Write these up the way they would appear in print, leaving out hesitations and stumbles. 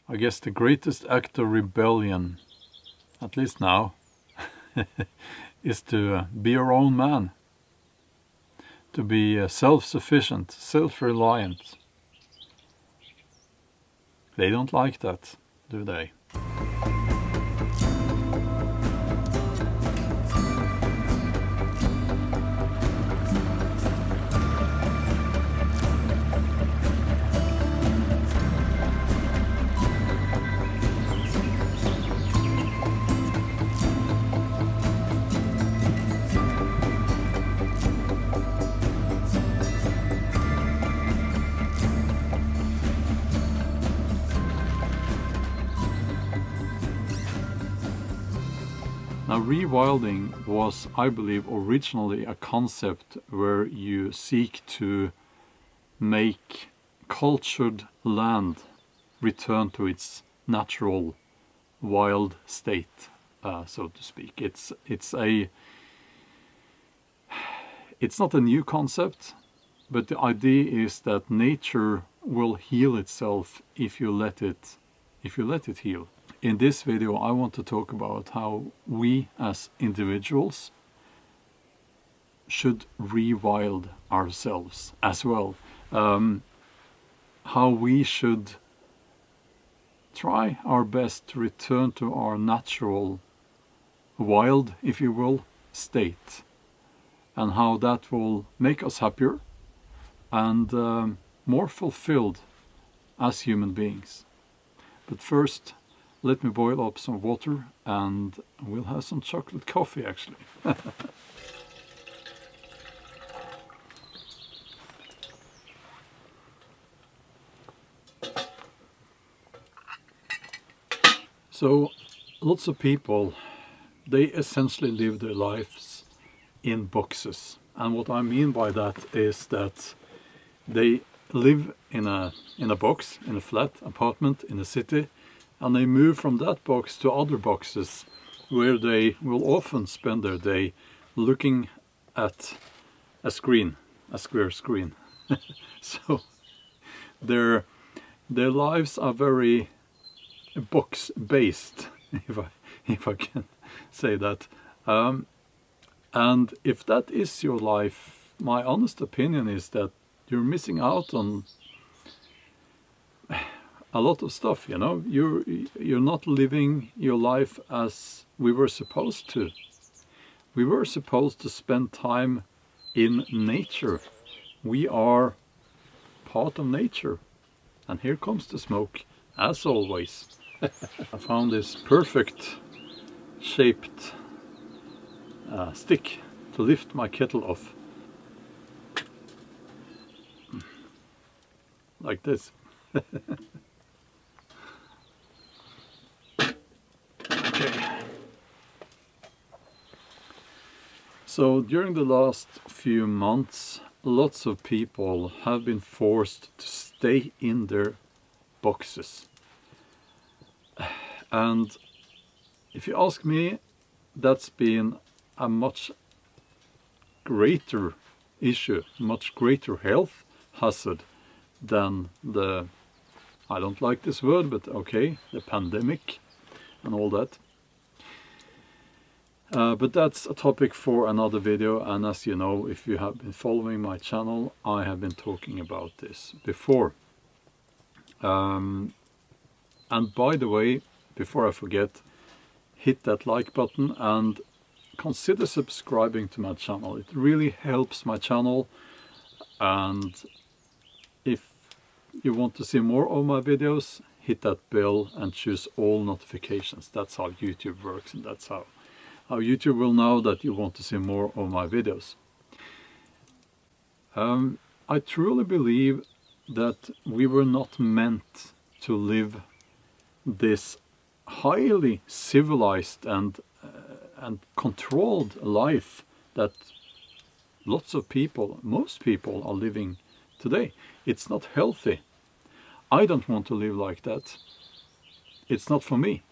I guess the greatest act of rebellion, at least now, is to be your own man, to be self-sufficient, self-reliant. They don't like that, do they? Now, rewilding was, I believe, originally a concept where you seek to make cultured land return to its natural wild state, so to speak. It's not a new concept, but the idea is that nature will heal itself if you let it heal. In this video, I want to talk about how we as individuals should rewild ourselves as well. How we should try our best to return to our natural wild, if you will, state, and how that will make us happier and more fulfilled as human beings. But first, let me boil up some water and we'll have some chocolate coffee actually. So lots of people, they essentially live their lives in boxes. And what I mean by that is that they live in a box, in a flat apartment in a city, and they move from that box to other boxes where they will often spend their day looking at a screen, a square screen. So their lives are very box-based, if I can say that. And if that is your life, my honest opinion is that you're missing out on a lot of stuff, you know. You're not living your life as we were supposed to. We were supposed to spend time in nature. We are part of nature. And here comes the smoke, as always. I found this perfect shaped stick to lift my kettle off. Like this. Okay. So during the last few months, lots of people have been forced to stay in their boxes. And if you ask me, that's been a much greater issue, much greater health hazard than the, I don't like this word, but okay, the pandemic and all that. But that's a topic for another video, and as you know, if you have been following my channel, I have been talking about this before. And by the way, before I forget, hit that like button and consider subscribing to my channel. It really helps my channel, and if you want to see more of my videos, hit that bell and choose all notifications. That's how YouTube works, and that's how YouTube will know that you want to see more of my videos. I truly believe that we were not meant to live this highly civilized and controlled life that lots of people, most people, are living today. It's not healthy. I don't want to live like that. It's not for me.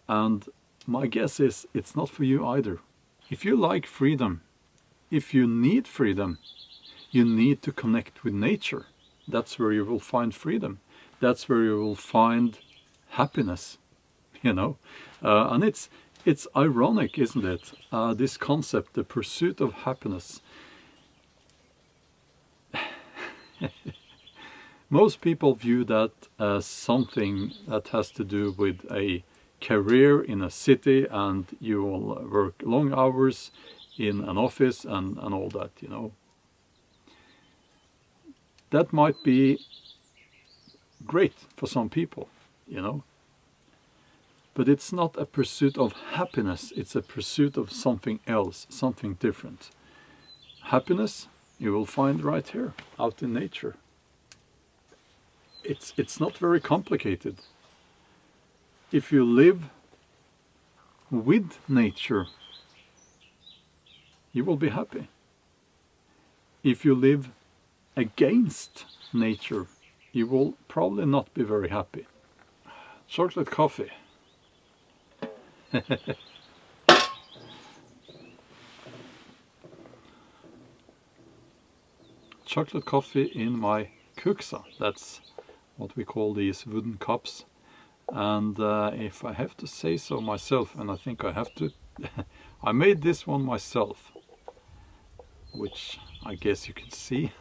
And my guess is it's not for you either. If you like freedom, if you need freedom, you need to connect with nature. That's where you will find freedom. That's where you will find happiness, you know. And it's ironic, isn't it? This concept, the pursuit of happiness. Most people view that as something that has to do with a career in a city, and you will work long hours in an office and all that, you know. That might be great for some people, you know. But it's not a pursuit of happiness, it's a pursuit of something else, something different. Happiness you will find right here, out in nature. It's not very complicated. If you live with nature, you will be happy. If you live against nature, you will probably not be very happy. Chocolate coffee. Chocolate coffee in my kuksa. That's what we call these wooden cups. And if I have to say so myself, and I think I have to, I made this one myself, which I guess you can see.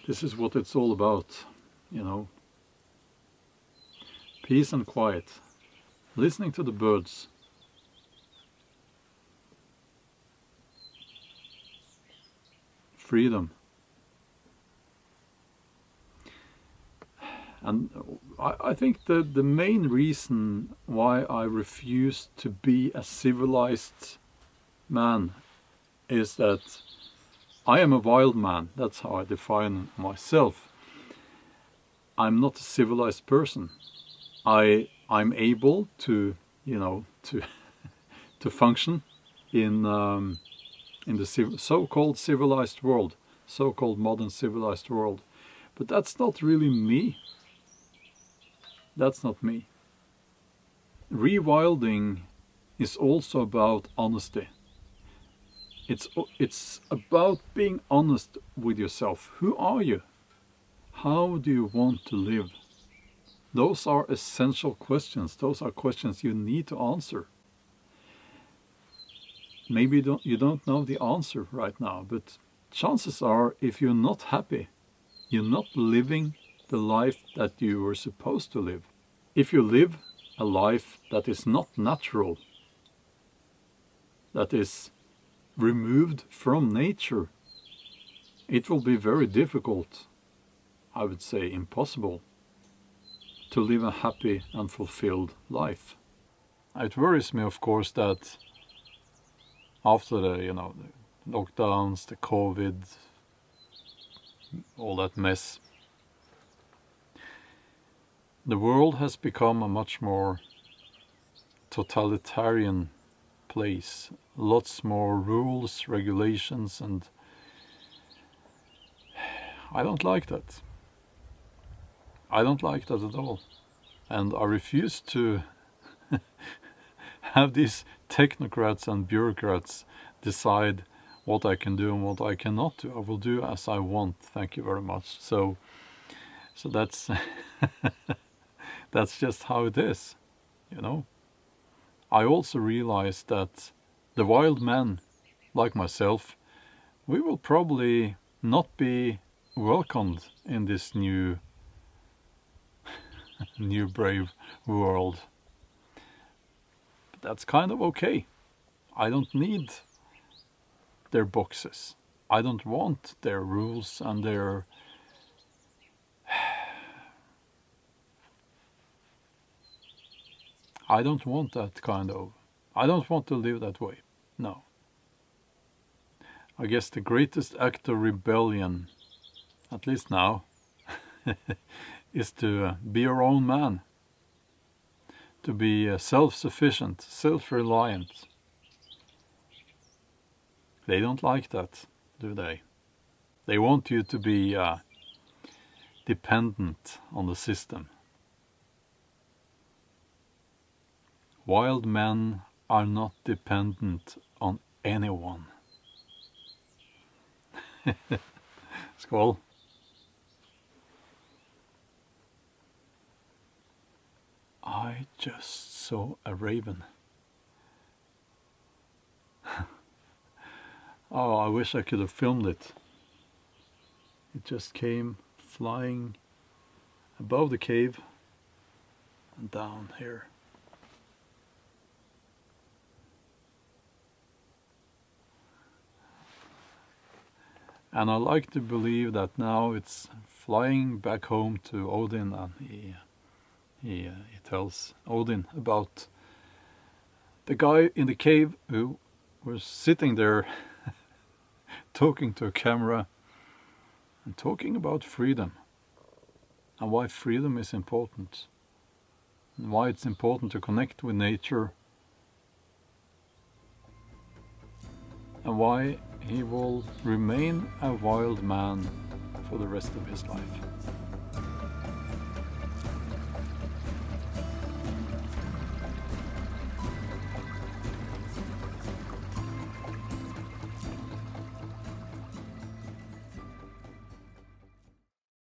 This is what it's all about, you know. Peace and quiet. Listening to the birds. Freedom. And I think the main reason why I refuse to be a civilized man is that I am a wild man. That's how I define myself. I'm not a civilized person. I'm able to, you know, to function in the so-called civilized world, so-called modern civilized world. But that's not really me. That's not me. Rewilding is also about honesty. It's about being honest with yourself. Who are you? How do you want to live? Those are essential questions. Those are questions you need to answer. Maybe you don't know the answer right now, but chances are, if you're not happy, you're not living the life that you were supposed to live. If you live a life that is not natural, that is removed from nature, it will be very difficult, I would say impossible, to live a happy and fulfilled life. It worries me, of course, that after the lockdowns, the COVID, all that mess, the world has become a much more totalitarian place. Lots more rules, regulations, and I don't like that. I don't like that at all. And I refuse to have these technocrats and bureaucrats decide what I can do and what I cannot do. I will do as I want. Thank you very much. So that's that's just how it is, you know. I also realize that the wild men, like myself, we will probably not be welcomed in this new brave world. But that's kind of okay. I don't need their boxes. I don't want their rules and their I don't want that kind of... I don't want to live that way. No. I guess the greatest act of rebellion, at least now, is to be your own man. To be self-sufficient, self-reliant. They don't like that, do they? They want you to be dependent on the system. Wild men are not dependent on anyone. Skål. just saw a raven. Oh, I wish I could have filmed it. It just came flying above the cave and down here. And I like to believe that now it's flying back home to Odin, and he tells Odin about the guy in the cave who was sitting there talking to a camera and talking about freedom and why freedom is important and why it's important to connect with nature and why he will remain a wild man for the rest of his life.